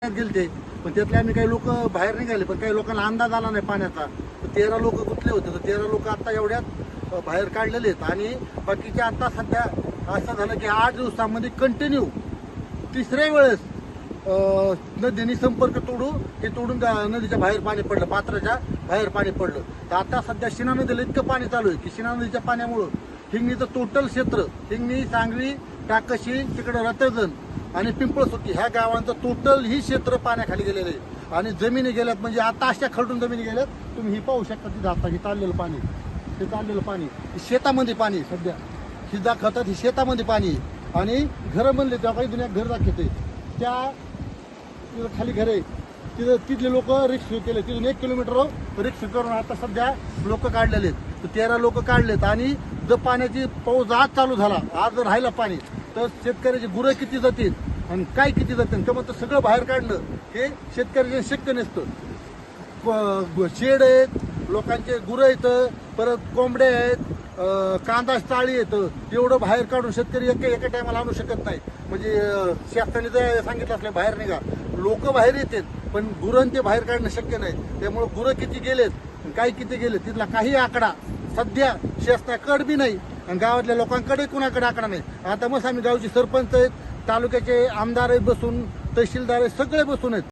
गेलते पण त्यातले आम्ही काही लोक बाहेर निघाले, पण काही लोकांना अंदाज आला नाही पाण्याचा. तर 13 लोक गुंतले होते. तर 13 लोक आता एवढ्यात बाहेर काढलेले आहेत. आणि बाकीचे आता सध्या असं झालं की 8 दिवसामध्ये कंटिन्यू तिसऱ्या वेळेस नदीने संपर्क तोडून नदीच्या बाहेर पाणी पडलं, पात्राच्या बाहेर पाणी पडलं. तर आता सध्या शिना नदीला इतकं पाणी चालू आहे की शिना नदीच्या पाण्यामुळं हिंगणीचं टोटल क्षेत्र, हिंगणी, सांगवी, टाकशी, तिकडं रतजण आणि पिंपळसुकी ह्या गावांचं टोटल ही क्षेत्र पाण्याखाली गेलेलं आहे. आणि जमिनी गेल्यात, म्हणजे आता अशा खरडून जमिनी गेल्यात. तुम्ही ही पाहू शकता तिथं आता हे चाललेलं पाणी, हे चाललेलं पाणी शेतामध्ये पाणी सध्या ही दाखवतात, ही शेतामध्ये पाणी. आणि घरं बनले तेव्हा काही दुनिया घर दाखवते त्या तिथं खाली घरे, तिथं तिथले लोक रिक्षा केले, तिथून 1 किलोमीटर रिक्षा करून आता सध्या लोक काढलेले आहेत. तर 13 लोक काढलेत. आणि जर पाण्याची पाऊस आज चालू झाला, आज जर राहिला पाणी, तर शेतकऱ्याची गुरं किती जातील आणि काय किती जातील, त्यामुळे तर सगळं बाहेर काढणं हे शेतकऱ्याचे शक्य नसतं. शेड आहेत, लोकांचे गुरं आहेत, परत कोंबड्या आहेत, कांदा चाळी येतं, एवढं बाहेर काढून शेतकरी एका टायमाला आणू शकत नाही. म्हणजे शासनाने जर सांगितलं असलं बाहेर निघा, लोक बाहेर येतात पण गुरं ते बाहेर काढणं शक्य नाही. त्यामुळे गुरं किती गेलेत, काय किती गेले, तिथला काही आकडा सध्या शासनाकडे बी नाही आणि गावातल्या लोकांकडे कुणाकडे आकडा नाही. आता मग आम्ही गावचे सरपंच आहेत, तालुक्याचे आमदार आहेत बसून, तहसीलदार आहेत, सगळे बसून आहेत.